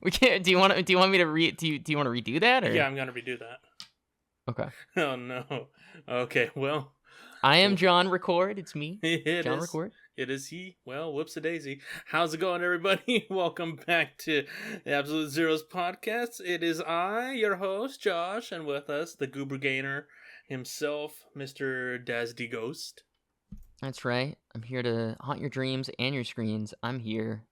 We can't. Do you want me to read? Do you want to redo that? Or? Yeah, I'm gonna redo that. Okay. Oh no. Okay. Well, I am John Record. It's me. it John is. Record. It is he. Well, whoops-a-daisy. How's it going, everybody? Welcome back to the Absolute Zeros podcast. It is I, your host, Josh, and with us, the Goober Gainer himself, Mr. Dazdy Ghost. That's right. I'm here to haunt your dreams and your screens. I'm here.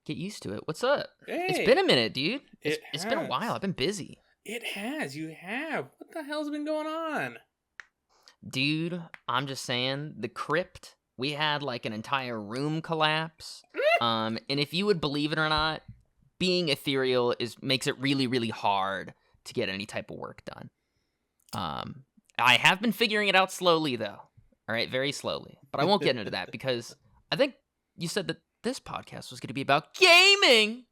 Get used to it. What's up? Hey, It's been a minute, dude. It's been a has. while. I've been busy. It has. You have. What the hell's been going on? Dude, I'm just saying, the crypt, we had like an entire room collapse. And if you would believe it or not, being ethereal makes it really, really hard to get any type of work done. I have been figuring it out slowly, though. All right, very slowly. But I won't get into that because I think you said that this podcast was going to be about gaming.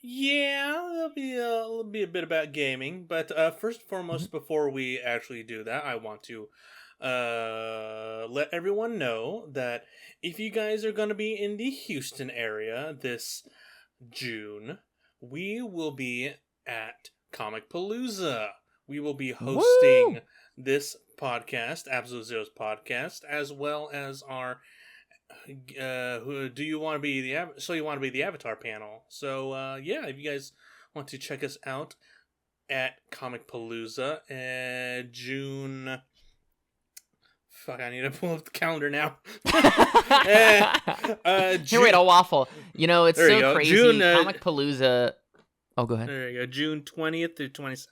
Yeah, there'll be a bit about gaming, but first and foremost, before we actually do that, I want to let everyone know that if you guys are going to be in the Houston area this June, we will be at Comicpalooza. We will be hosting this podcast, Absolute Zeros podcast, as well as our do you want to be the Avatar panel. So yeah, if you guys want to check us out at Comicpalooza June. Fuck, I need to pull up the calendar now. Here, wait, I'll waffle. You know, it's There you so go. crazy. June, Comicpalooza. Oh, go ahead. There you go. June 20th through 22nd.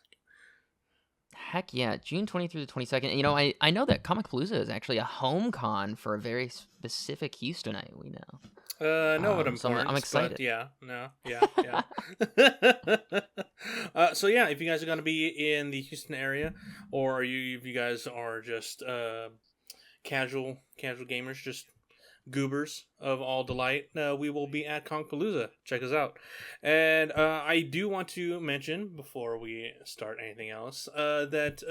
Heck yeah, June 20th through the 22nd. You know, I know that Comicpalooza is actually a home con for a very specific Houstonite we know. No, what so I'm excited. Yeah. So yeah, if you guys are going to be in the Houston area, or if you guys are just casual gamers, just goobers of all delight, we will be at Comicpalooza. Check us out. And I do want to mention, before we start anything else, that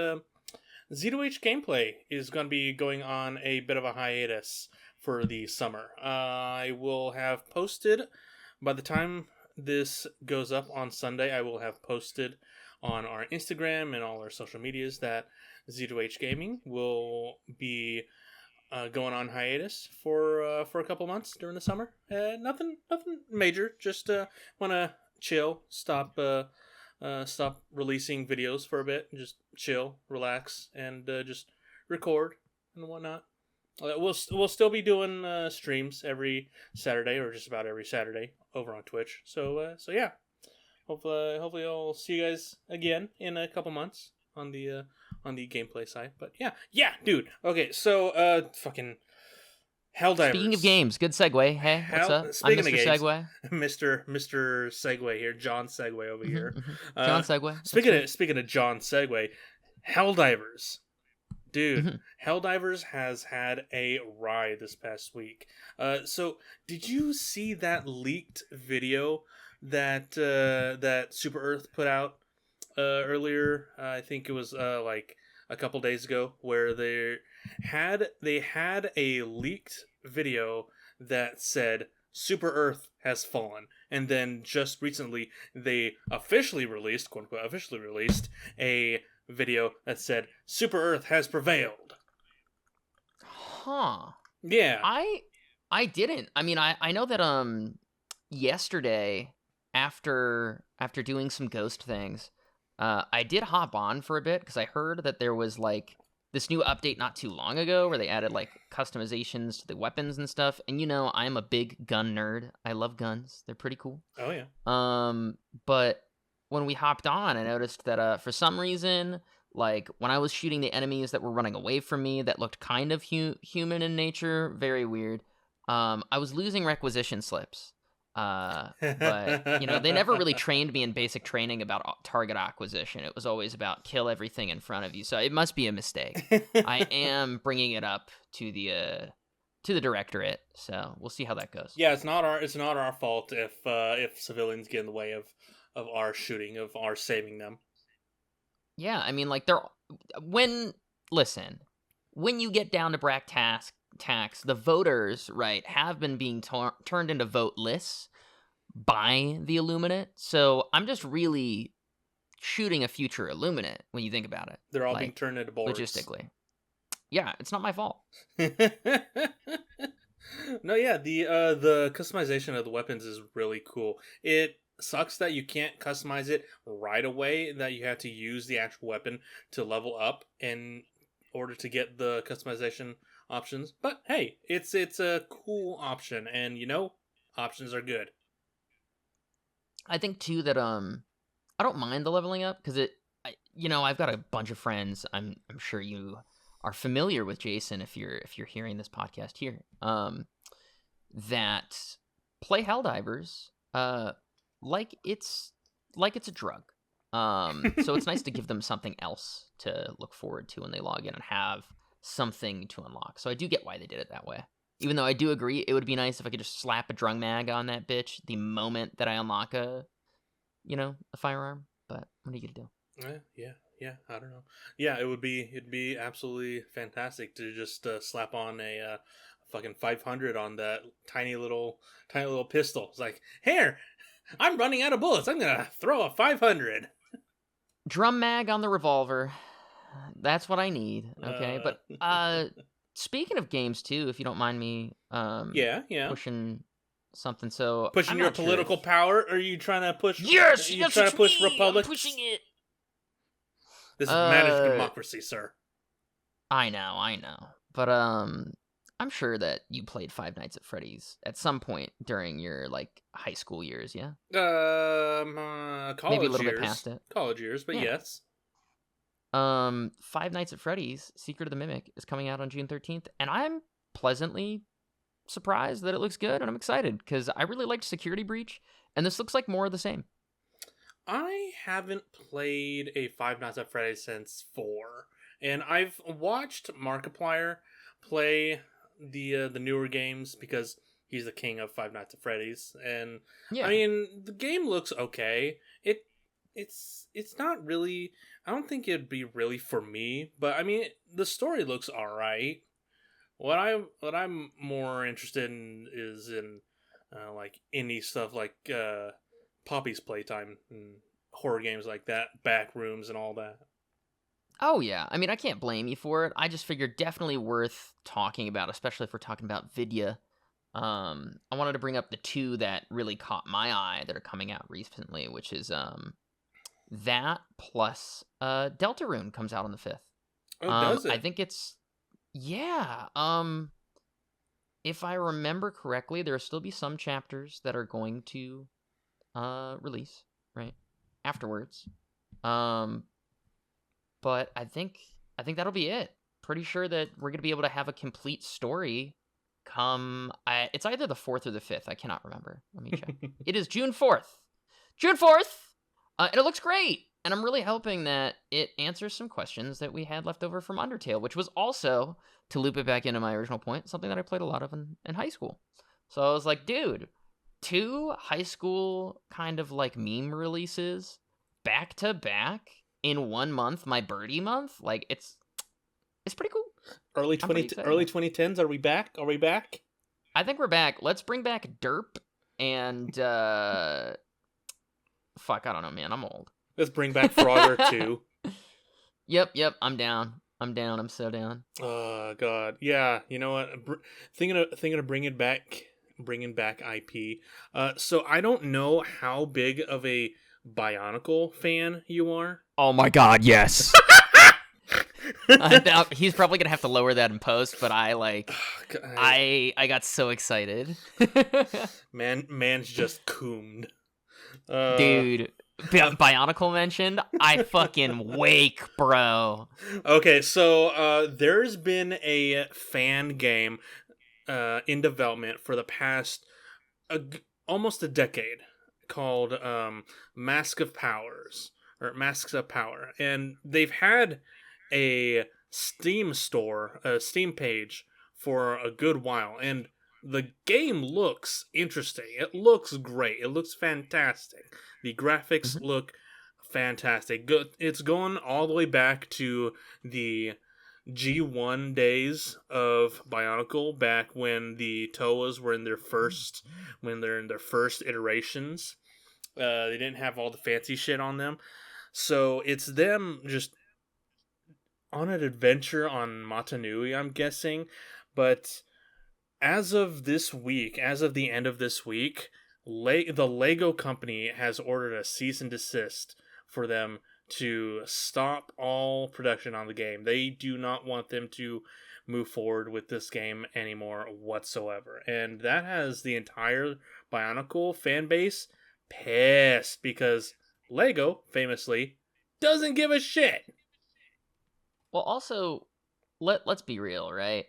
Z2H Gameplay is going to be going on a bit of a hiatus for the summer. I will have posted, by the time this goes up on Sunday, I will have posted on our Instagram and all our social medias that Z2H Gaming will be going on hiatus for a couple months during the summer. Nothing major. Just want to chill. Stop releasing videos for a bit. Just chill, relax, and just record and whatnot. We'll still be doing streams every Saturday, or just about every Saturday, over on Twitch. So yeah. Hopefully I'll see you guys again in a couple months on the gameplay side. But yeah, dude. Okay, so fucking Helldivers. Speaking of games, good segue. Hey, what's up? Speaking I'm Mr. of games, Segue. Mr. Segue here, John Segue over here. John Segue. Speaking of John Segue, Helldivers. Dude, Helldivers has had a ride this past week. So did you see that leaked video that Super Earth put out earlier? I think it was like a couple days ago, where they had a leaked video that said Super Earth has fallen, and then just recently they officially released, quote unquote, a video that said Super Earth has prevailed. Huh. Yeah. I didn't. I mean, I know that yesterday after doing some ghost things, I did hop on for a bit because I heard that there was like this new update not too long ago where they added like customizations to the weapons and stuff. And you know, I'm a big gun nerd. I love guns. They're pretty cool. Oh yeah. But when we hopped on, I noticed that for some reason, like when I was shooting the enemies that were running away from me that looked kind of human in nature, very weird, I was losing requisition slips. But you know, they never really trained me in basic training about target acquisition. It was always about kill everything in front of you. So it must be a mistake. I am bringing it up to the directorate, so we'll see how that goes. Yeah, it's not our fault if civilians get in the way of our shooting, of our saving them. Yeah, I mean, like when you get down to brass tacks, the voters, right, have been being turned into voteless, buy the Illuminate, so I'm just really shooting a future Illuminate when you think about it. They're all being Like, turned into boards. logistically. Yeah, it's not my fault. No, yeah, the customization of the weapons is really cool. It sucks that you can't customize it right away, that you have to use the actual weapon to level up in order to get the customization options. But hey, it's a cool option, and options are good. I think too that I don't mind the leveling up because I've got a bunch of friends. I'm sure you are familiar with Jason if you're hearing this podcast here. That play Helldivers like it's a drug. So it's nice to give them something else to look forward to when they log in and have something to unlock. So I do get why they did it that way. Even though I do agree, it would be nice if I could just slap a drung mag on that bitch the moment that I unlock a firearm. But what are you gonna do? Yeah. I don't know. Yeah, it'd be absolutely fantastic to just slap on a fucking 500 on that tiny little pistol. It's like, here, I'm running out of bullets. I'm gonna throw a 500. Drum mag on the revolver. That's what I need. Okay, but speaking of games too, if you don't mind me, yeah, pushing something. So pushing your political power. Or are you trying to push? Yes, you trying to push Republic? I'm pushing it. This is managed democracy, sir. I know, but I'm sure that you played Five Nights at Freddy's at some point during your high school years, yeah? College maybe a little years. Bit past it. College years, but yeah. Yes. Five Nights at Freddy's: Secret of the Mimic is coming out on June 13th, and I'm pleasantly surprised that it looks good, and I'm excited because I really liked Security Breach, and this looks like more of the same. I haven't played a Five Nights at Freddy's since 4, and I've watched Markiplier play the newer games because he's the king of Five Nights at Freddy's, and yeah. I mean the game looks okay. It's not really. I don't think it'd be really for me, but I mean the story looks all right. What I'm more interested in is in like indie stuff like Poppy's Playtime and horror games like that, Backrooms and all that. Oh yeah, I mean I can't blame you for it. I just figured definitely worth talking about, especially if we're talking about Vidya. I wanted to bring up the two that really caught my eye that are coming out recently, which is that plus Deltarune comes out on the 5th. Oh, does it? I think it's yeah. If I remember correctly, there'll still be some chapters that are going to release right afterwards. But I think that'll be it. Pretty sure that we're gonna be able to have a complete story come. It's either the 4th or the 5th. I cannot remember. Let me check. It is June 4th. June 4th, and it looks great. And I'm really hoping that it answers some questions that we had left over from Undertale, which was also, to loop it back into my original point, something that I played a lot of in high school. So I was like, dude, 2 high school kind of like meme releases back to back in 1 month, my birdie month, like it's pretty cool. Early 2010s, are we back? I think we're back. Let's bring back Derp and fuck, I don't know, man, I'm old. Let's bring back Frogger too. Yep, I'm down. I'm so down. Oh god. Yeah, you know what? Thinking of bringing back IP. So I don't know how big of a Bionicle fan you are. Oh my god, yes. He's probably gonna have to lower that in post, but I got so excited. Man's just coomed. Dude, Bionicle mentioned, I fucking wake, bro. Okay, so there's been a fan game in development for the past almost a decade called Masks of Power, and they've had a Steam store, a Steam page for a good while, and the game looks interesting. It looks great. It looks fantastic. The graphics look fantastic. It's going all the way back to the G1 days of Bionicle back when the Toas were in their first iterations. They didn't have all the fancy shit on them. So it's them just on an adventure on Matanui, I'm guessing. But as of this week, as of the end of this week, the Lego company has ordered a cease and desist for them to stop all production on the game. They do not want them to move forward with this game anymore whatsoever. And that has the entire Bionicle fan base pissed because Lego, famously, doesn't give a shit. Well, also, let's be real, right?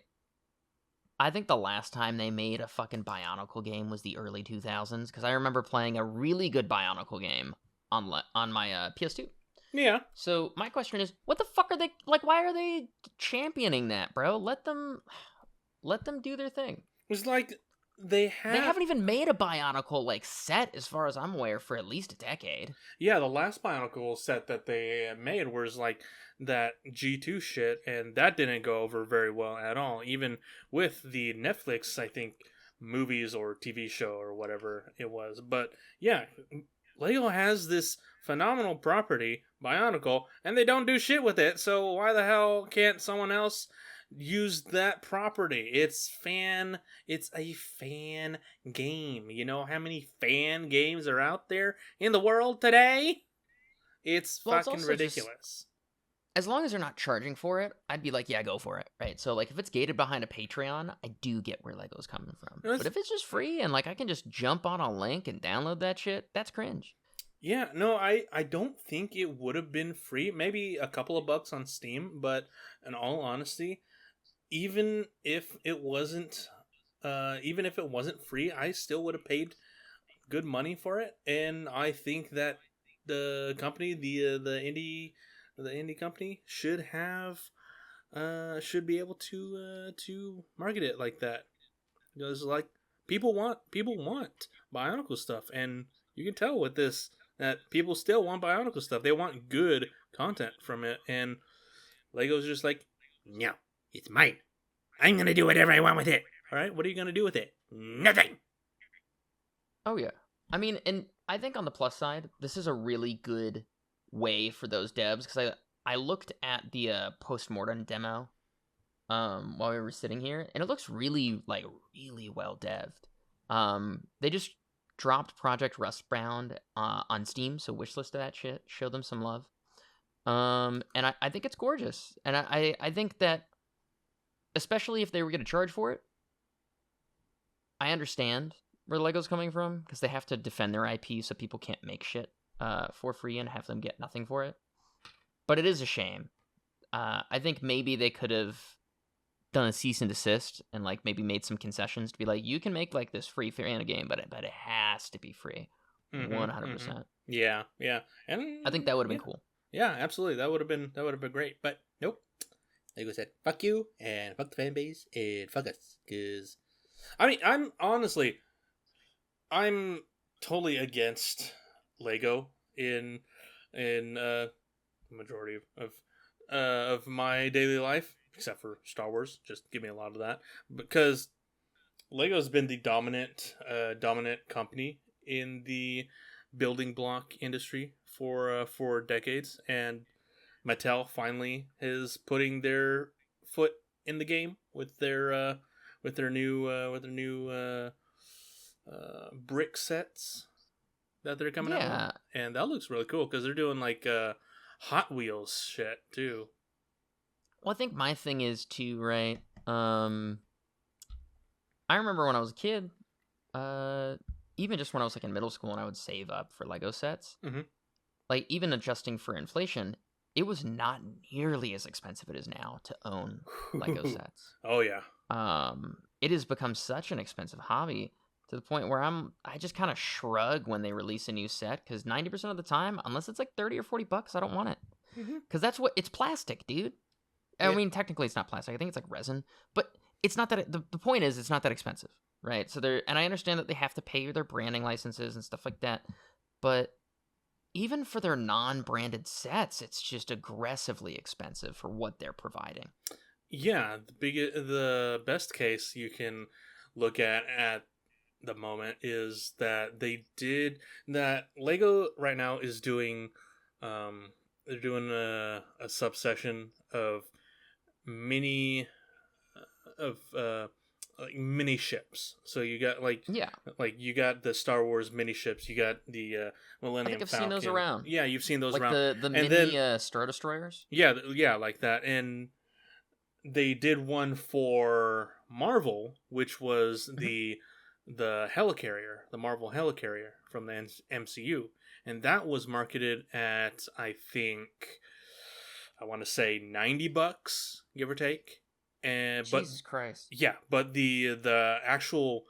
I think the last time they made a fucking Bionicle game was the early 2000s, because I remember playing a really good Bionicle game on my PS2. Yeah. So my question is, what the fuck are they like? Why are they championing that, bro? Let them do their thing. It's like they haven't even made a Bionicle like set, as far as I'm aware, for at least a decade. Yeah, the last Bionicle set that they made was like that G2 shit, and that didn't go over very well at all. Even with the Netflix, I think, movies or TV show or whatever it was. But yeah, Lego has this phenomenal property, Bionicle, and they don't do shit with it. So why the hell can't someone else use that property? It's a fan game. You know how many fan games are out there in the world today? It's fucking ridiculous. As long as they're not charging for it, I'd be like, yeah, go for it, right? So, like, if it's gated behind a Patreon, I do get where Lego's coming from. But if it's just free and, like, I can just jump on a link and download that shit, that's cringe. Yeah, no, I don't think it would have been free. Maybe a couple of bucks on Steam, but in all honesty, even if it wasn't free, I still would have paid good money for it. And I think that the company, the indie company should be able to market it like that, because like people want Bionicle stuff, and you can tell with this that people still want Bionicle stuff. They want good content from it, and Lego's just like, no, it's mine. I'm gonna do whatever I want with it. All right, what are you gonna do with it? Nothing. Oh yeah, I mean, and I think on the plus side, this is a really good way for those devs, because I looked at the post-mortem demo while we were sitting here, and it looks really well devved. They just dropped Project Rustbound on Steam, so wishlist that shit, show them some love. And I think it's gorgeous, and I think that, especially if they were going to charge for it, I understand where Lego's coming from, because they have to defend their IP, so people can't make shit for free and have them get nothing for it. But it is a shame. I think maybe they could have done a cease and desist and like maybe made some concessions to be like, you can make like this free fan game, but it has to be free, 100%. Yeah, and I think that would have been cool. Yeah, absolutely. That would have been great. But nope. Lego said, "Fuck you and fuck the fan base and fuck us." Because I mean, I'm totally against Lego in majority of my daily life, except for Star Wars. Just give me a lot of that, because Lego's been the dominant company in the building block industry for decades, and Mattel finally is putting their foot in the game with their new brick sets that they're coming out with. And that looks really cool, because they're doing like Hot Wheels shit too. Well, I think my thing is too, right? I remember when I was a kid, even just when I was like in middle school and I would save up for Lego sets, like even adjusting for inflation, it was not nearly as expensive as it is now to own Lego sets. Oh yeah. It has become such an expensive hobby, to the point where I just kind of shrug when they release a new set, because 90% of the time, unless it's like 30 or 40 bucks, I don't want it. Because it's plastic, dude. I mean, technically it's not plastic. I think it's like resin, but it's not that. The point is, it's not that expensive, right? So and I understand that they have to pay their branding licenses and stuff like that, but even for their non-branded sets, it's just aggressively expensive for what they're providing. Yeah, the best case you can look at the moment is that Lego right now is doing they're doing a subsection of mini of like mini ships. So you got Yeah, you got the Star Wars mini ships, you got the I think Millennium I've seen those Falcon. around, Yeah, you've seen those like around. the And mini then Star Destroyers. yeah, yeah, like that. And they did one for Marvel, which was Mhm. the helicarrier, the Marvel helicarrier from the MCU, and that was marketed at, I think, I want to say $90, give or take. And but Jesus Christ. yeah, but the actual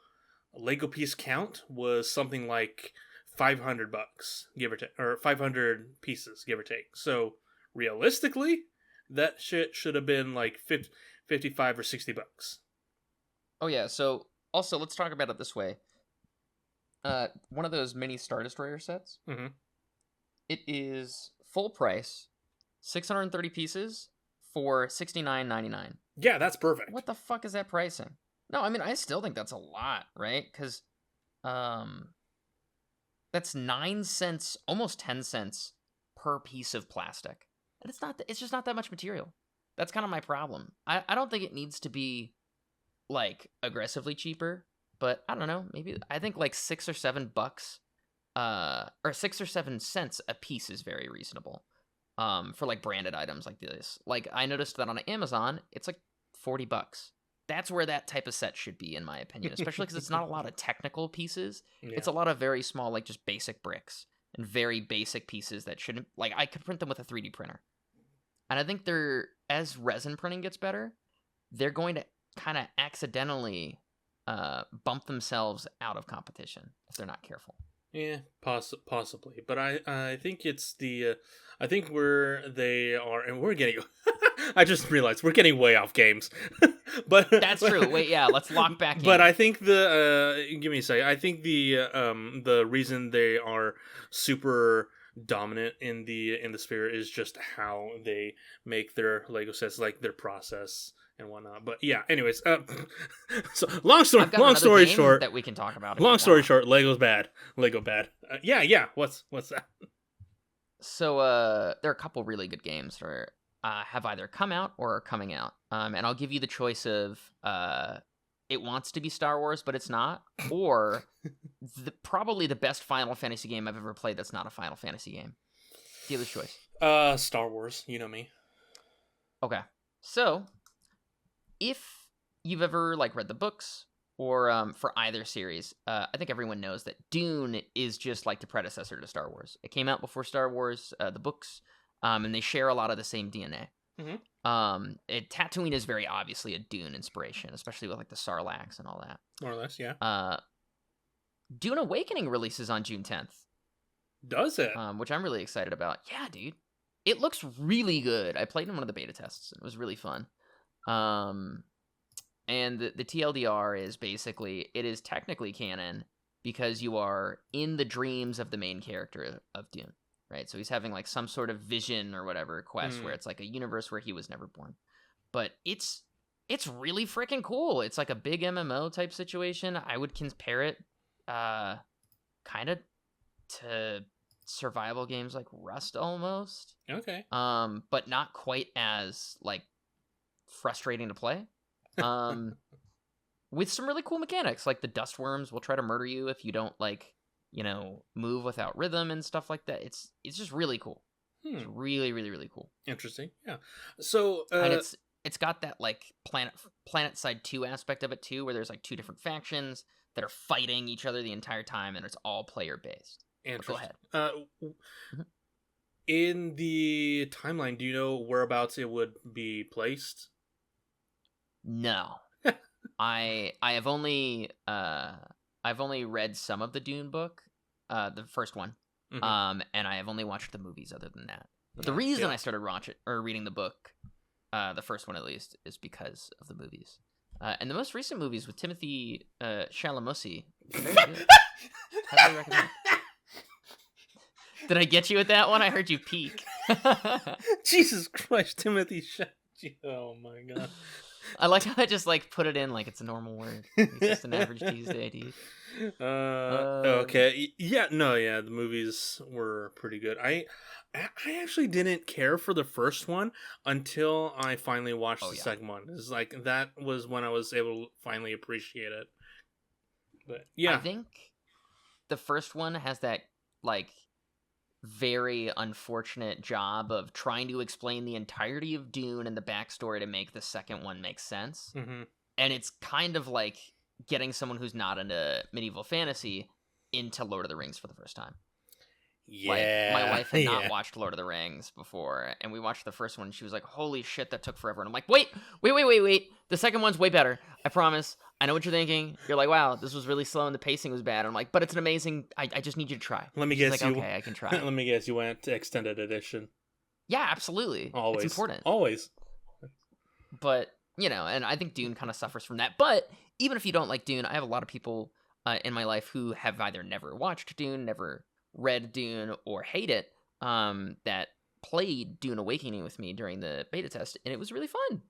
Lego piece count was something like $500, give or take, or 500 pieces, give or take. So realistically, that shit should have been like 55 or $60. Oh yeah. So also, let's talk about it this way. One of those mini Star Destroyer sets. Mm-hmm. It is full price, 630 pieces for $69.99. Yeah, that's perfect. What the fuck is that pricing? No, I mean I still think that's a lot, right? Because um, that's 9 cents, almost 10 cents per piece of plastic, and it's not. It's just not that much material. That's kind of my problem. I don't think it needs to be like aggressively cheaper, but I don't know. Maybe I think like $6 or $7, or 6 or 7 cents a piece is very reasonable. For like branded items like this. Like I noticed that on Amazon, it's like $40. That's where that type of set should be, in my opinion, especially because it's not a lot of technical pieces. Yeah. It's a lot of very small, like just basic bricks and very basic pieces that shouldn't, like, I could print them with a 3D printer. And I think as resin printing gets better, they're going to kind of accidentally bump themselves out of competition if they're not careful. Yeah, possibly, but I think it's I think where they are, and we're getting. I just realized we're getting way off games, but That's true. Wait, yeah, let's lock back But in. I think give me a second. I think the reason they are super dominant in the sphere is just how they make their Lego sets, like their process and whatnot. But yeah, anyways, so I've got another game short, that we can talk about if you long story want. short, Lego's bad. Lego bad. Yeah. What's that? So there are a couple really good games that have either come out or are coming out. And I'll give you the choice of it wants to be Star Wars, but it's not, or probably the best Final Fantasy game I've ever played that's not a Final Fantasy game. Dealer's choice. Star Wars. You know me. Okay. So if you've ever like read the books or for either series, I think everyone knows that Dune is just like the predecessor to Star Wars. It came out before Star Wars, the books, and they share a lot of the same DNA. Mm-hmm. Tatooine is very obviously a Dune inspiration, especially with like the Sarlacc and all that. More or less, yeah. Dune Awakening releases on June 10th. Does it? Which I'm really excited about. Yeah, dude. It looks really good. I played in one of the beta tests. And it was really fun. And the TLDR is basically, it is technically canon because you are in the dreams of the main character of Dune, right? So he's having like some sort of vision or whatever quest where it's like a universe where he was never born. But it's really freaking cool. It's like a big MMO type situation. I would compare it kind of to survival games like Rust almost. Okay. But not quite as like frustrating to play. With some really cool mechanics, like the dust worms will try to murder you if you don't like, move without rhythm and stuff like that. It's just really cool. It's really, really, really cool. Interesting. Yeah. So and it's got that like Planet Side 2 aspect of it too, where there's like two different factions that are fighting each other the entire time, and it's all player based. Go ahead. In the timeline, do you know whereabouts it would be placed? No. I've only read some of the Dune book, the first one, and I have only watched the movies. Other than that, but the reason I started reading the book, the first one at least, is because of the movies, and the most recent movies with Timothy Chalamet. Very good. Highly recommend. Did I get you with that one? I heard you peek. Jesus Christ, Timothy Oh my god. I like how I just like put it in like it's a normal word. It's just an average Tuesday, dude. Okay. Yeah, no, yeah, the movies were pretty good. I actually didn't care for the first one until I finally watched Oh the yeah. second one. It's like that was when I was able to finally appreciate it. But I yeah. think the first one has that like very unfortunate job of trying to explain the entirety of Dune and the backstory to make the second one make sense. Mm-hmm. And it's kind of like getting someone who's not into medieval fantasy into Lord of the Rings for the first time. Like, my Yeah. wife had not Yeah. watched Lord of the Rings before, and we watched the first one, and she was like, holy shit, that took forever. And I'm like, wait. The second one's way better. I promise. I know what you're thinking. You're like, wow, this was really slow and the pacing was bad. I'm like, but it's an amazing, I just need you to try. Let me She's guess like, you okay, I can try. let me guess you went to extended edition. Yeah, absolutely. Always. It's important. Always. But, you know, and I think Dune kind of suffers from that. But even if you don't like Dune, I have a lot of people in my life who have either never watched Dune, never read Dune, or hate it, that played Dune Awakening with me during the beta test, and it was really fun.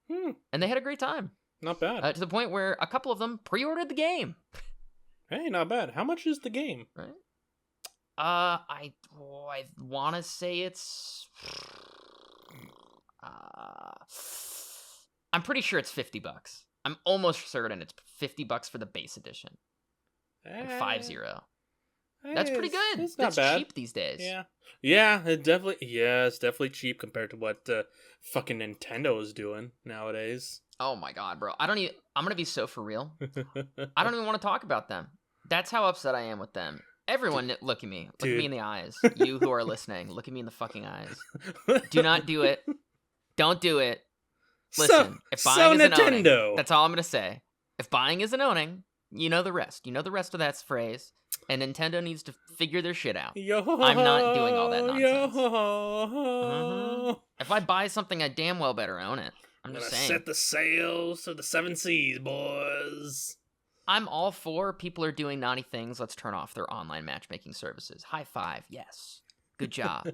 And they had a great time. Not bad. To the point where a couple of them pre-ordered the game. Hey, not bad. How much is the game? Right? I want to say it's... I'm pretty sure it's $50. I'm almost certain it's $50 for the base edition. Like 50. That's pretty good. It's not It's bad. cheap these days. Yeah, it's definitely cheap compared to what fucking Nintendo is doing nowadays. Oh my god, bro. I'm gonna be so for real. I don't even want to talk about them. That's how upset I am with them. Everyone, look at me. Look at me in the eyes. You who are listening, look at me in the fucking eyes. Do not do it. Don't do it. Listen, if buying isn't owning, that's all I'm gonna say. If buying isn't owning, you know the rest. You know the rest of that phrase. And Nintendo needs to figure their shit out. I'm not doing all that nonsense. If I buy something, I damn well better own it. I'm just saying. Set the sails to the 7 seas, boys. I'm all for people are doing naughty things. Let's turn off their online matchmaking services. High five. Yes. Good job.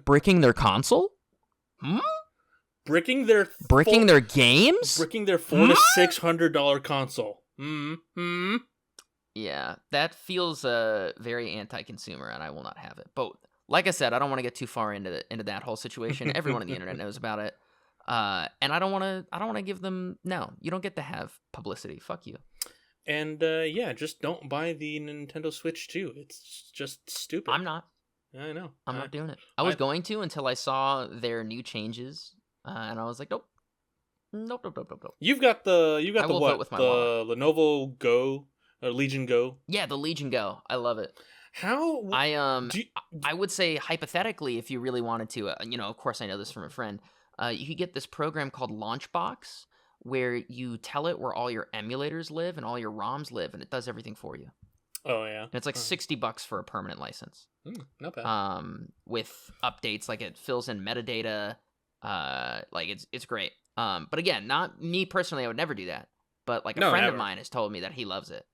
Bricking their console? Bricking their games? Bricking their $400 to $600 console. Yeah, that feels very anti-consumer, and I will not have it. But like I said, I don't want to get too far into that whole situation. Everyone on the internet knows about it, and I don't want to give them. No, you don't get to have publicity. Fuck you. And just don't buy the Nintendo Switch 2. It's just stupid. I'm not. I know. I'm not doing it. I was going to until I saw their new changes, and I was like, nope. You've got the what? Vote with my the wallet. Lenovo Go or Legion Go. Yeah, the Legion Go. I love it. How I would say hypothetically, if you really wanted to, of course I know this from a friend, you could get this program called Launchbox, where you tell it where all your emulators live and all your ROMs live, and it does everything for you. Oh yeah, and it's like $60 for a permanent license. Not bad. With updates, like it fills in metadata, like it's great. But again, not me personally. I would never do that. But like a friend of mine has told me that he loves it,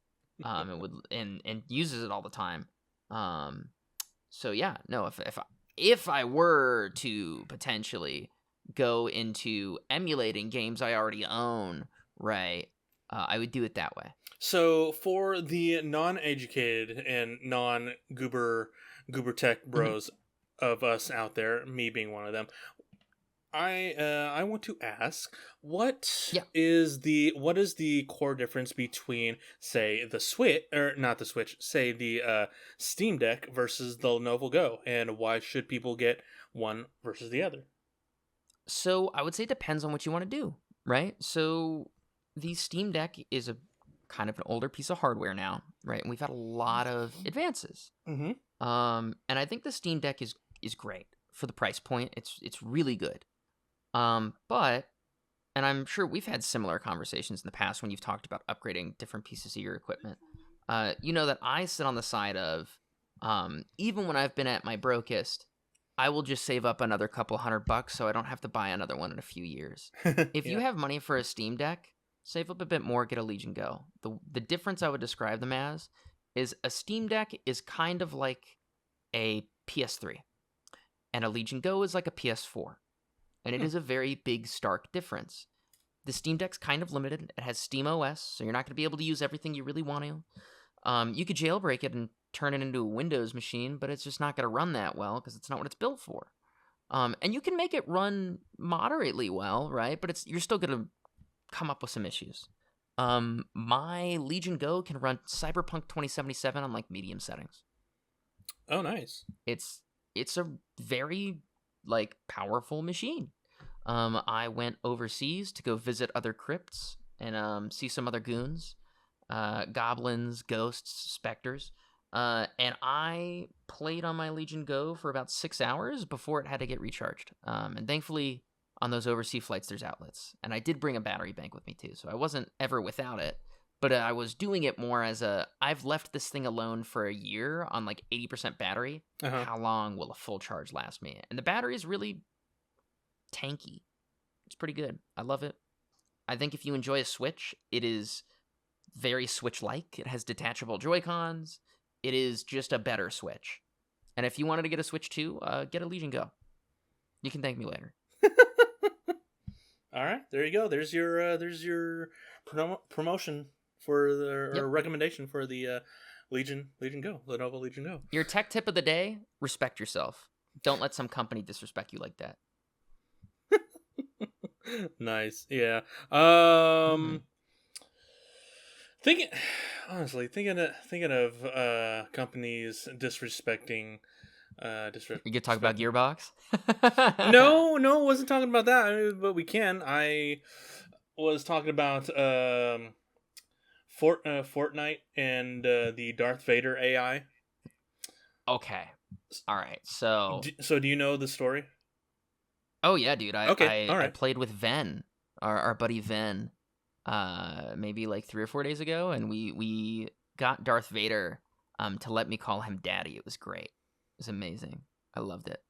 and would and uses it all the time. So yeah, no. If I were to potentially go into emulating games I already own, right, I would do it that way. So for the non-educated and non-goober tech bros of us out there, me being one of them, I want to ask, what is the core difference between, say, the Switch, or not the Switch, say the Steam Deck versus the Lenovo Go, and why should people get one versus the other? So I would say it depends on what you want to do, right? So the Steam Deck is a kind of an older piece of hardware now, right? And we've had a lot of advances. And I think the Steam Deck is great for the price point. It's really good. But, and I'm sure we've had similar conversations in the past when you've talked about upgrading different pieces of your equipment. You know that I sit on the side of, even when I've been at my brokest, I will just save up another couple $100 so I don't have to buy another one in a few years. If you have money for a Steam Deck, save up a bit more, get a Legion Go. The difference I would describe them as is a Steam Deck is kind of like a PS3, and a Legion Go is like a PS4. and it is a very big, stark difference. The Steam Deck's kind of limited. It has Steam OS, so you're not going to be able to use everything you really want to. You could jailbreak it and turn it into a Windows machine, but it's just not going to run that well because it's not what it's built for. And you can make it run moderately well, right? But you're still going to come up with some issues. My Legion Go can run Cyberpunk 2077 on like medium settings. Oh, nice. It's a very like powerful machine. I went overseas to go visit other crypts and see some other goons, goblins, ghosts, specters. And I played on my Legion Go for about 6 hours before it had to get recharged. And thankfully, on those overseas flights, there's outlets. And I did bring a battery bank with me, too, so I wasn't ever without it. But I was doing it more as I've left this thing alone for a year on like 80% battery. Uh-huh. How long will a full charge last me? And the battery is really tanky. It's pretty good. I love it. I think if you enjoy a Switch, it is very Switch-like. It has detachable Joy-Cons. It is just a better Switch. And if you wanted to get a Switch too, get a Legion Go. You can thank me later. All right, there you go. There's your promotion for or recommendation for the Legion Go, Lenovo Legion Go. Your tech tip of the day: respect yourself. Don't let some company disrespect you like that. Nice, yeah. Thinking of companies disrespecting. You could talk about Gearbox. No, wasn't talking about that. But we can. I was talking about Fortnite and the Darth Vader AI. Okay. All right. So do you know the story? Oh yeah, dude. All right. I played with Ven, our buddy Ven, maybe like 3 or 4 days ago, and we got Darth Vader to let me call him Daddy. It was great. It was amazing. I loved it.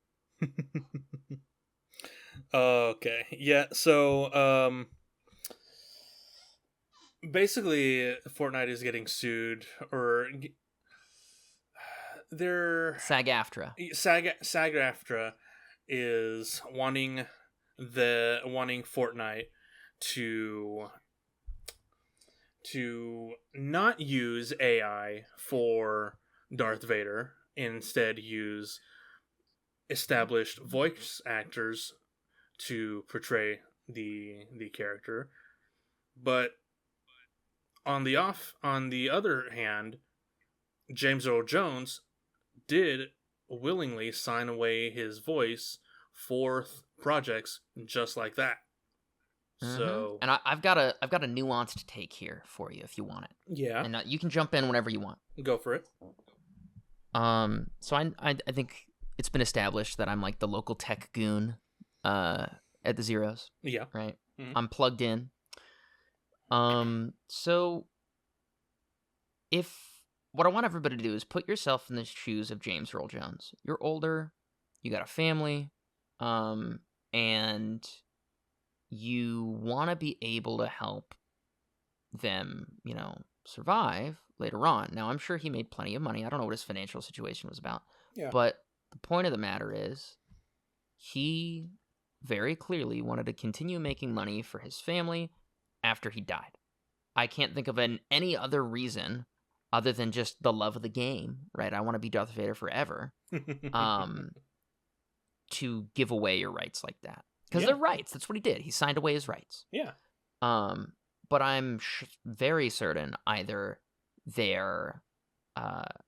Okay. Yeah. So basically, Fortnite is getting sued, or they're SAG-AFTRA. SAG-AFTRA is wanting Fortnite to not use AI for Darth Vader, instead use established voice actors to portray the character. But on the other hand, James Earl Jones did willingly sign away his voice for projects just like that. Mm-hmm. So, and I've got a nuanced take here for you if you want it. Yeah, and you can jump in whenever you want. Go for it. So I think it's been established that I'm like the local tech goon, at the Zeros. Yeah. Right. Mm-hmm. I'm plugged in. So what I want everybody to do is put yourself in the shoes of James Earl Jones. You're older, you got a family, and you want to be able to help them, survive later on. Now, I'm sure he made plenty of money. I don't know what his financial situation was about. Yeah. But the point of the matter is, he very clearly wanted to continue making money for his family after he died. I can't think of any other reason other than just the love of the game, right? I want to be Darth Vader forever. To give away your rights like that. Because they're rights. That's what he did. He signed away his rights. Yeah. But I'm very certain either the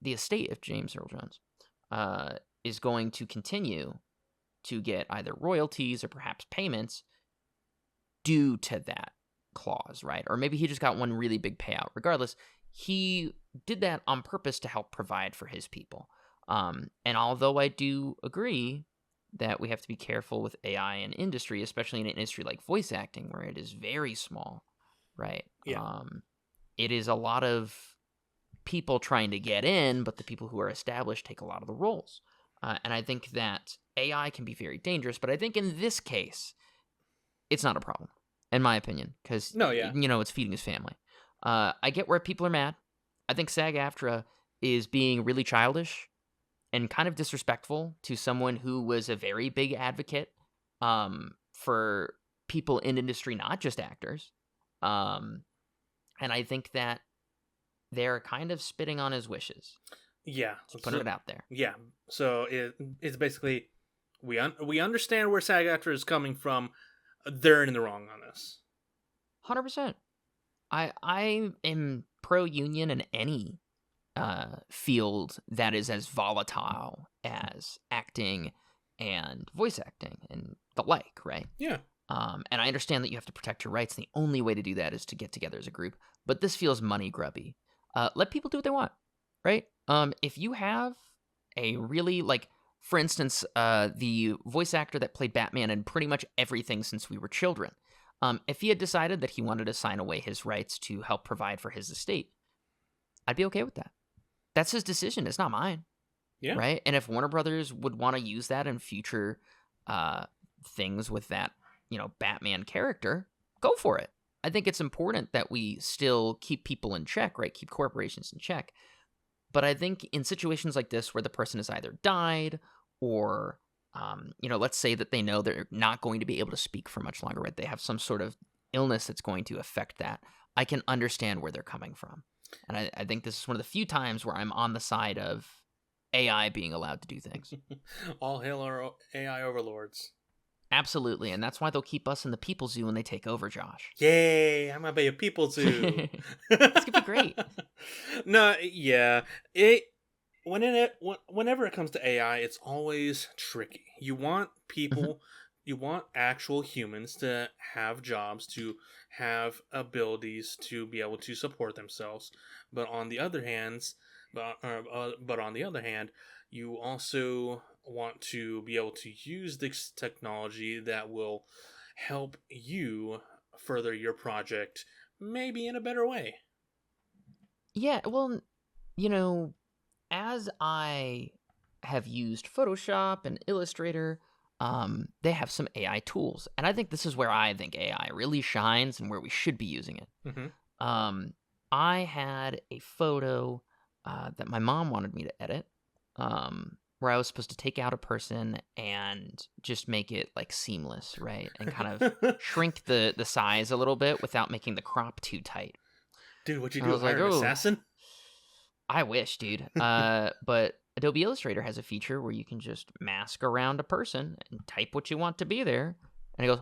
estate of James Earl Jones is going to continue to get either royalties or perhaps payments due to that clause, right? Or maybe he just got one really big payout. Regardless, he did that on purpose to help provide for his people. And although I do agree that we have to be careful with AI in industry, especially in an industry like voice acting, where it is very small, right? Yeah. It is a lot of people trying to get in, but the people who are established take a lot of the roles. And I think that AI can be very dangerous, but I think in this case, it's not a problem, in my opinion, because it's feeding his family. I get where people are mad. I think SAG-AFTRA is being really childish and kind of disrespectful to someone who was a very big advocate for people in industry, not just actors. And I think that they're kind of spitting on his wishes. Yeah, Just putting it out there. Yeah, so it's basically we understand where SAG-AFTRA is coming from. They're in the wrong on this. 100%. I am pro union in any field that is as volatile as acting and voice acting and the like, right? Yeah. And I understand that you have to protect your rights. And the only way to do that is to get together as a group. But this feels money grubby. Let people do what they want, right? If you have a really, like, for instance, the voice actor that played Batman in pretty much everything since we were children, if he had decided that he wanted to sign away his rights to help provide for his estate, I'd be okay with that. That's his decision. It's not mine. Yeah. Right? And if Warner Brothers would want to use that in future things with that, Batman character, go for it. I think it's important that we still keep people in check, right? Keep corporations in check. But I think in situations like this where the person has either died or, let's say that they know they're not going to be able to speak for much longer, right? They have some sort of illness that's going to affect that. I can understand where they're coming from. And I think this is one of the few times where I'm on the side of AI being allowed to do things. All hail our AI overlords. Absolutely, and that's why they'll keep us in the people zoo when they take over, Josh. Yay, I'm gonna be a people zoo. It's gonna be great. No, yeah. Whenever it comes to AI, it's always tricky. You want people, you want actual humans to have jobs, to have abilities to be able to support themselves. But on the other hand, you also want to be able to use this technology that will help you further your project, maybe in a better way. Yeah, well, as I have used Photoshop and Illustrator, they have some AI tools. And I think this is where I think AI really shines and where we should be using it. Mm-hmm. I had a photo that my mom wanted me to edit, where I was supposed to take out a person and just make it like seamless, right? And kind of shrink the size a little bit without making the crop too tight. Dude, what'd you do? Hire an assassin? I wish, dude. But Adobe Illustrator has a feature where you can just mask around a person and type what you want to be there, and it goes,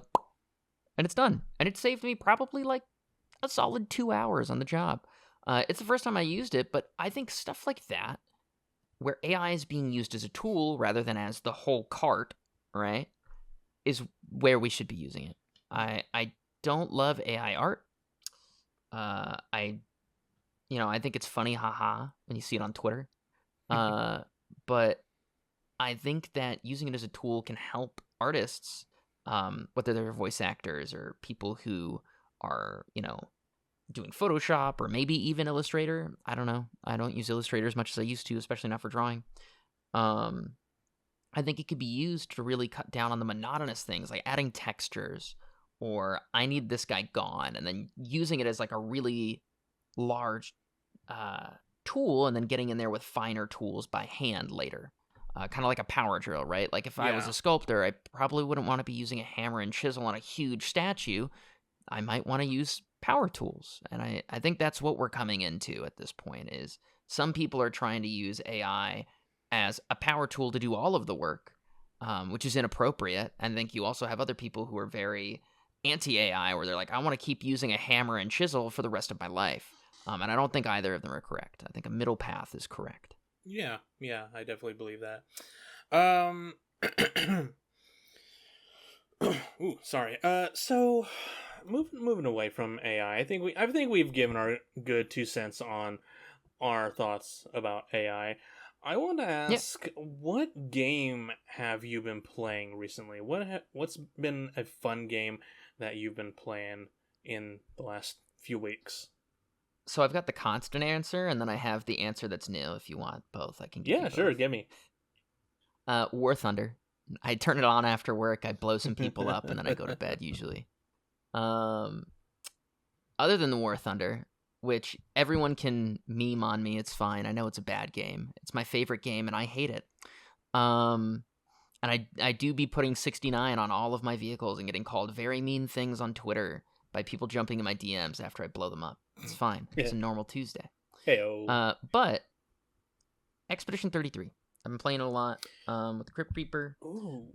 and it's done. And it saved me probably like a solid 2 hours on the job. It's the first time I used it, but I think stuff like that, where AI is being used as a tool rather than as the whole cart, right, is where we should be using it. I don't love AI art. I think it's funny, haha, when you see it on Twitter. But I think that using it as a tool can help artists, whether they're voice actors or people who are, doing Photoshop or maybe even Illustrator. I don't know. I don't use Illustrator as much as I used to, especially not for drawing. I think it could be used to really cut down on the monotonous things, like adding textures or I need this guy gone, and then using it as like a really large tool and then getting in there with finer tools by hand later. Kind of like a power drill, right? Like if I was a sculptor, I probably wouldn't want to be using a hammer and chisel on a huge statue. I might want to use power tools. And I think that's what we're coming into at this point is some people are trying to use AI as a power tool to do all of the work, which is inappropriate. And I think you also have other people who are very anti-AI where they're like, I want to keep using a hammer and chisel for the rest of my life. And I don't think either of them are correct. I think a middle path is correct. Yeah, I definitely believe that. Ooh, sorry. So moving away from AI, I think we've given our good 2 cents on our thoughts about AI. I want to ask, what game have you been playing recently? What's been a fun game that you've been playing in the last few weeks? So I've got the constant answer, and then I have the answer that's new. If you want both, I can give you both. Sure, give me. War Thunder. I turn it on after work. I blow some people up, and then I go to bed usually. Other than the War Thunder, which everyone can meme on me, it's fine. I know it's a bad game. It's my favorite game, and I hate it. And I do be putting 69 on all of my vehicles and getting called very mean things on Twitter by people jumping in my DMs after I blow them up. It's fine. It's a normal Tuesday. Hey-o. But Expedition 33. I've been playing it a lot with the Crypt Reaper. Ooh.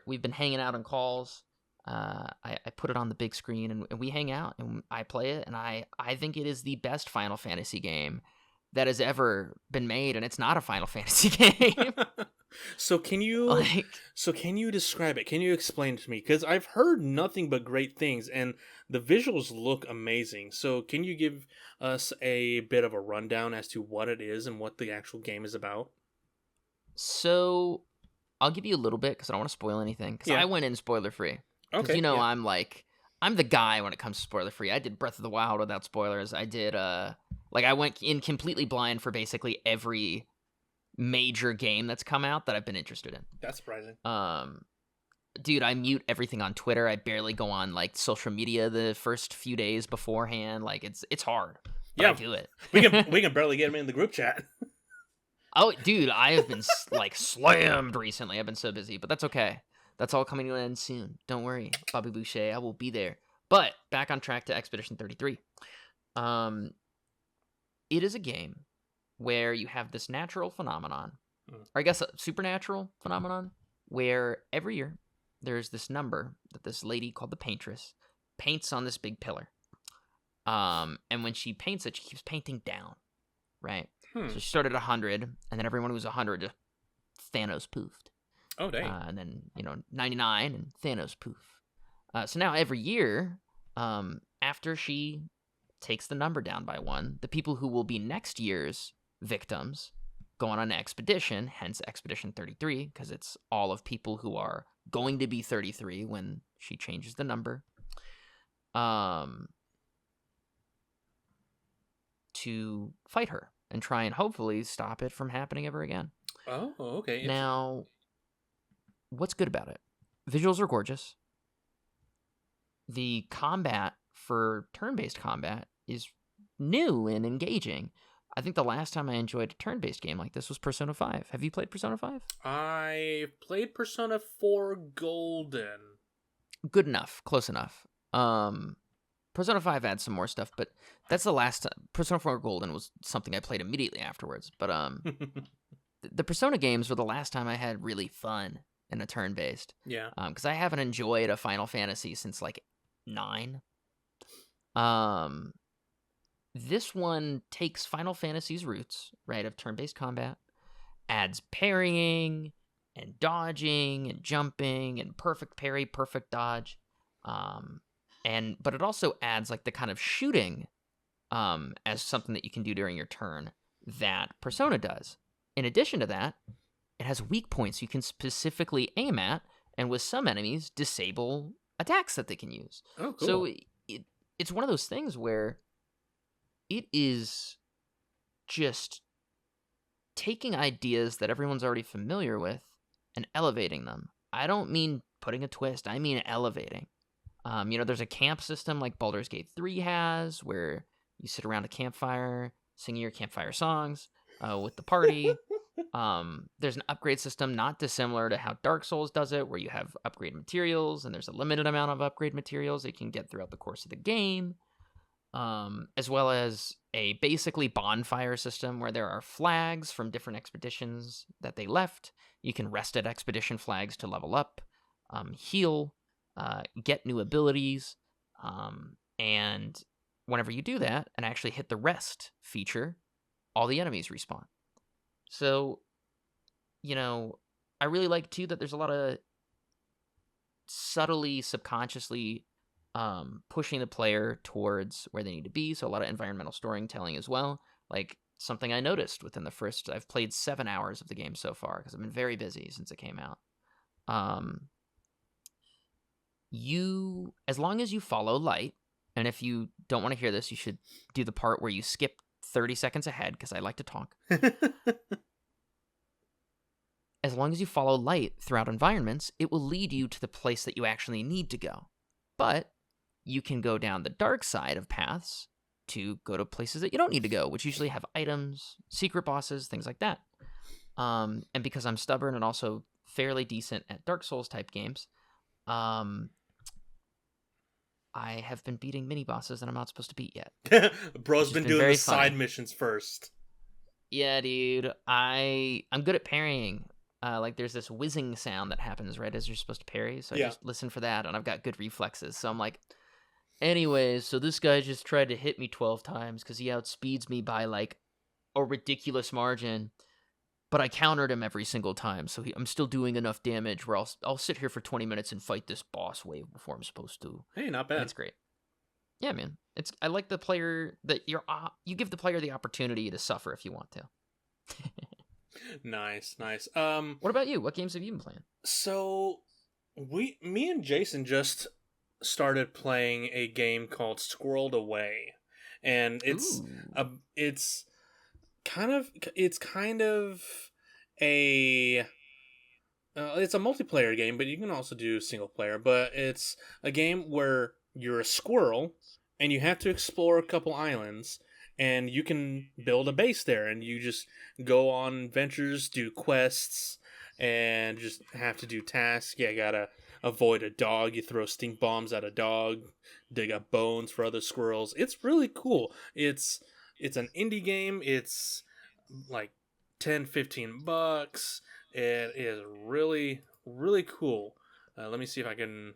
We've been hanging out on calls. I put it on the big screen and we hang out and I play it, and I think it is the best Final Fantasy game that has ever been made, and it's not a Final Fantasy game. So can you describe it? Can you explain it to me? Because I've heard nothing but great things, and the visuals look amazing. So can you give us a bit of a rundown as to what it is and what the actual game is about? So I'll give you a little bit because I don't want to spoil anything, because I went in spoiler free. Because I'm the guy when it comes to spoiler free. I did Breath of the Wild without spoilers. I did I went in completely blind for basically every major game that's come out that I've been interested in. That's surprising. Dude, I mute everything on Twitter. I barely go on like social media the first few days beforehand. Like it's hard. But I do it. we can barely get him in the group chat. Oh, dude, I have been like slammed recently. I've been so busy, but that's okay. That's all coming to an end soon. Don't worry, Bobby Boucher. I will be there. But back on track to Expedition 33. It is a game where you have this natural phenomenon, or I guess a supernatural phenomenon, where every year there's this number that this lady called the Paintress paints on this big pillar. And when she paints it, she keeps painting down, right? So she started at 100, and then everyone who was 100 just Thanos poofed. Oh, dang. And then, 99, and Thanos poof. So now every year, after she takes the number down by 1, the people who will be next year's victims go on an expedition, hence Expedition 33, because it's all of people who are going to be 33 when she changes the number, to fight her and try and hopefully stop it from happening ever again. Oh, okay. Now, what's good about it? Visuals are gorgeous. The combat for turn-based combat is new and engaging. I think the last time I enjoyed a turn-based game like this was Persona 5. Have you played Persona 5? I played Persona 4 Golden. Good enough. Close enough. Persona 5 adds some more stuff, but that's the last time. Persona 4 Golden was something I played immediately afterwards. But the Persona games were the last time I had really fun in a turn-based. Yeah. Because I haven't enjoyed a Final Fantasy since, 9. This one takes Final Fantasy's roots, right, of turn-based combat, adds parrying and dodging and jumping and perfect parry, perfect dodge, but it also adds the kind of shooting as something that you can do during your turn that Persona does. In addition to that, it has weak points you can specifically aim at, and with some enemies, disable attacks that they can use. Oh, cool. So it's one of those things where it is just taking ideas that everyone's already familiar with and elevating them. I don't mean putting a twist. I mean elevating. There's a camp system like Baldur's Gate 3 has, where you sit around a campfire singing your campfire songs with the party. There's an upgrade system not dissimilar to how Dark Souls does it, where you have upgrade materials, and there's a limited amount of upgrade materials that you can get throughout the course of the game. As well as a basically bonfire system where there are flags from different expeditions that they left. You can rest at expedition flags to level up, heal, get new abilities, and whenever you do that and actually hit the rest feature, all the enemies respawn. So, I really like, too, that there's a lot of subtly, subconsciously pushing the player towards where they need to be. So a lot of environmental storytelling as well. Something I noticed within I've played 7 hours of the game so far because I've been very busy since it came out. As long as you follow light, and if you don't want to hear this, you should do the part where you skip 30 seconds ahead because I like to talk. As long as you follow light throughout environments, it will lead you to the place that you actually need to go. But you can go down the dark side of paths to go to places that you don't need to go, which usually have items, secret bosses, things like that. And because I'm stubborn and also fairly decent at Dark Souls type games. I have been beating mini bosses that I'm not supposed to beat yet, which Bro's has been been doing the very side funny. missions first. Yeah, dude. I'm good at parrying. Like there's this whizzing sound that happens right as you're supposed to parry, so I Yeah. just listen for that, and I've got good reflexes. So I'm like, anyways, so this guy just tried to hit me 12 times because he outspeeds me by like a ridiculous margin, but I countered him every single time, so I'm still doing enough damage where I'll sit here for 20 minutes and fight this boss wave before I'm supposed to, Hey, not and bad. it's great. Yeah, man. I like the player that you give the player the opportunity to suffer if you want to. Nice. What about you? What games have you been playing? So me and Jason just started playing a game called Squirreled Away, and Ooh. it's kind of a it's a multiplayer game, but you can also do single player. But it's a game where you're a squirrel and you have to explore a couple islands, and you can build a base there, and you just go on adventures, do quests, and just have to do tasks. Yeah, gotta avoid a dog. You throw stink bombs at a dog, dig up bones for other squirrels. It's really cool. It's an indie game. It's like 10-15 bucks. It is really cool. Let me see if I can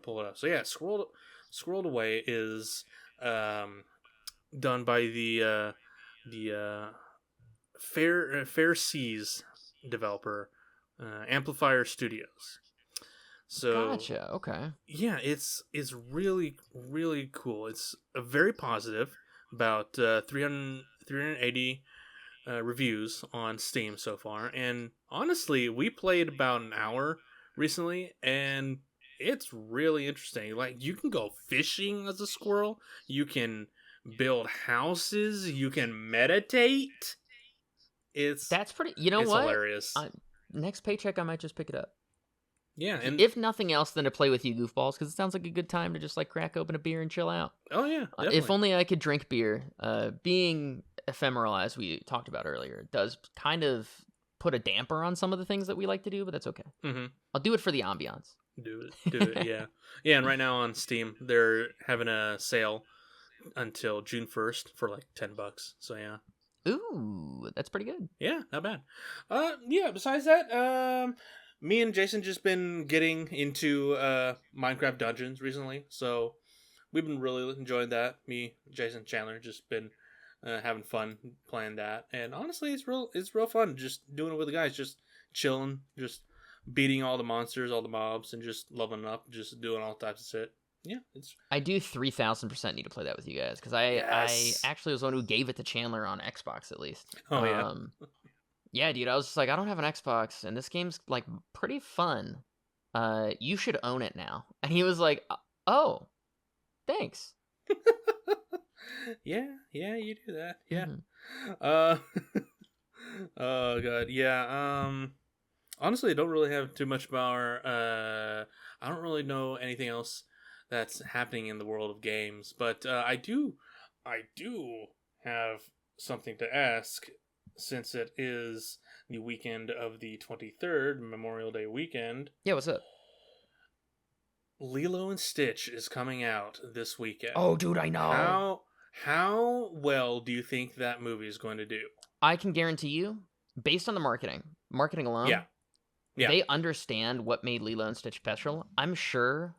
pull it up. So yeah, Squirreled Away is done by the Fair Seas developer, Amplifier Studios. So Gotcha. Okay. yeah, it's really cool. It's a very positive, about 380 reviews on Steam so far, and honestly, we played about an hour recently, and it's really interesting. Like, you can go fishing as a squirrel, you can build houses, you can meditate. It's That's pretty. You know it's what? hilarious. Next paycheck, I might just pick it up. Yeah, and If nothing else, than to play with you goofballs, because it sounds like a good time to just like crack open a beer and chill out. oh yeah, If definitely. only I could drink beer. Being ephemeral, as we talked about earlier, does kind of put a damper on some of the things that we like to do, but that's okay. Mm-hmm. I'll do it for the ambiance. Do it, yeah, yeah. And right now on Steam, they're having a sale until June 1st for like 10 bucks. So yeah, Ooh, that's pretty good. yeah, not bad. Yeah. Besides that, me and Jason just been getting into Minecraft Dungeons recently, so we've been really enjoying that. Me, Jason, Chandler, just been having fun playing that, and honestly, it's real fun just doing it with the guys, just chilling, just beating all the monsters, all the mobs, and just leveling up, just doing all types of shit. Yeah, it's I do 3,000% need to play that with you guys because I yes. actually was the one who gave it to Chandler on Xbox at least. Oh yeah. Yeah, dude, I was just like, I don't have an Xbox, and this game's like pretty fun. You should own it now. And he was like, oh, thanks. Yeah, you do that. Yeah. Hmm. Uh oh god. Yeah. Honestly, I don't really have too much about I don't really know anything else that's happening in the world of games, but I do have something to ask, since it is the weekend of the 23rd, Memorial Day weekend. Yeah, what's up? Lilo and Stitch is coming out this weekend. Oh, dude, I know. How well do you think that movie is going to do? I can guarantee you, based on the marketing Yeah. alone, Yeah. they understand what made Lilo and Stitch special. I'm sure,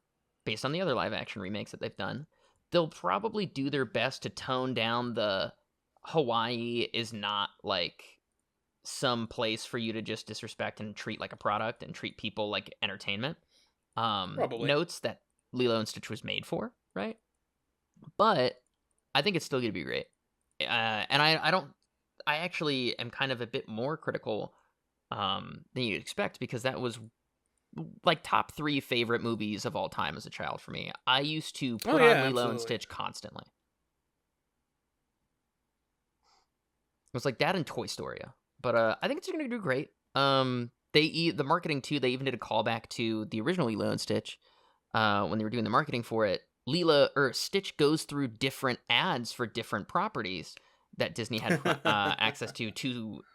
based on the other live action remakes that they've done, they'll probably do their best to tone down the Hawaii is not like some place for you to just disrespect and treat like a product and treat people like entertainment. Probably. Notes that Lilo and Stitch was made for, right? But I think it's still going to be great. And I don't. I actually am kind of a bit more critical than you'd expect because that was like top 3 favorite movies of all time as a child for me. I used to Oh put on yeah, Lilo and absolutely. Stitch constantly. It was like that and Toy Story. But I think it's going to do great. The marketing too. They even did a callback to the original Lilo and Stitch when they were doing the marketing for it. Stitch goes through different ads for different properties that Disney had access to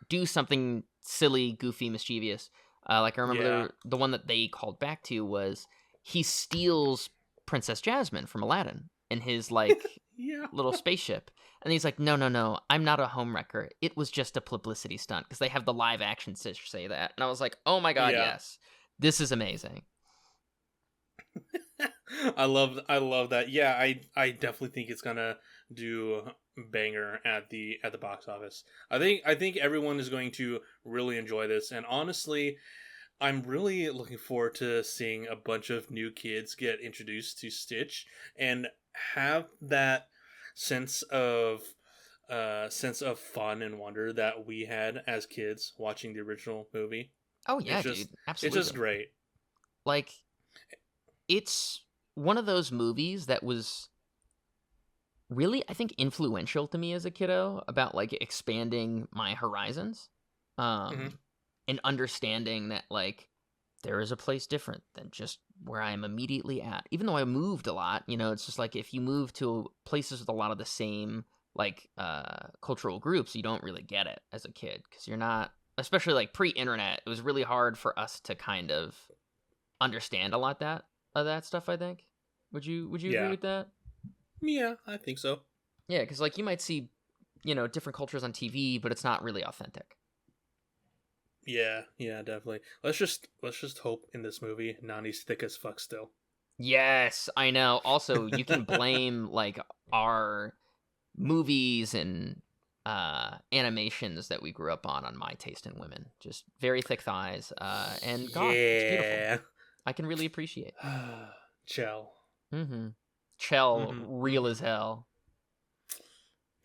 do something silly, goofy, mischievous. Like I remember Yeah. the one that they called back to was he steals Princess Jasmine from Aladdin in his like Yeah. little spaceship. And he's like, no, no, no, I'm not a homewrecker. It was just a publicity stunt because they have the live action Stitch say that. And I was like, oh my God, Yeah. yes. This is amazing. I love that. Yeah, I definitely think it's gonna do banger at the box office. I think everyone is going to really enjoy this, and honestly, I'm really looking forward to seeing a bunch of new kids get introduced to Stitch and have that sense of sense of fun and wonder that we had as kids watching the original movie. Oh yeah, dude. It's just Absolutely. great. Like, it's one of those movies that was really, I think, influential to me as a kiddo about like expanding my horizons. Hmm. And understanding that like there is a place different than just where I am immediately at. Even though I moved a lot, it's just like if you move to places with a lot of the same like cultural groups, you don't really get it as a kid because you're not, especially like pre-internet. It was really hard for us to kind of understand a lot that of that stuff. I think. Would you agree Yeah. with that? Yeah, I think so. Yeah, because like you might see, different cultures on TV, but it's not really authentic. Yeah, yeah, definitely. Let's just hope in this movie Nani's thick as fuck still. Yes, I know. Also, you can blame like our movies and animations that we grew up on my taste in women. Just very thick thighs and goth. It's beautiful. Yeah. I can really appreciate. Chell. Mm-hmm. Chell, Mm-hmm, real mm-hmm. as hell.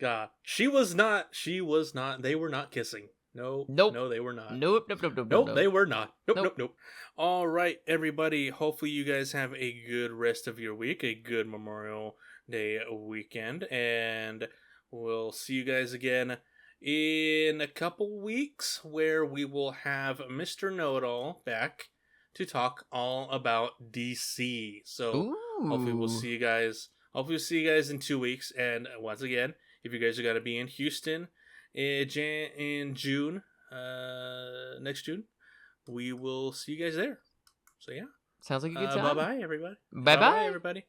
God, she was not. She was not. They were not kissing. No, Nope. no, they were not. Nope. Nope. Nope. Nope. Nope. Nope, Nope. they were not. Nope, Nope. nope, nope. All right, everybody. Hopefully, you guys have a good rest of your week, a good Memorial Day weekend, and we'll see you guys again in a couple weeks where we will have Mr. Know It All back to talk all about DC. So, hopefully, we'll Ooh. see you guys. Hopefully, we'll see you guys in 2 weeks. And once again, if you guys are going to be in Houston in June, next June, we will see you guys there. So yeah. Sounds like a good Bye time. bye everybody. Bye Bye bye bye. everybody.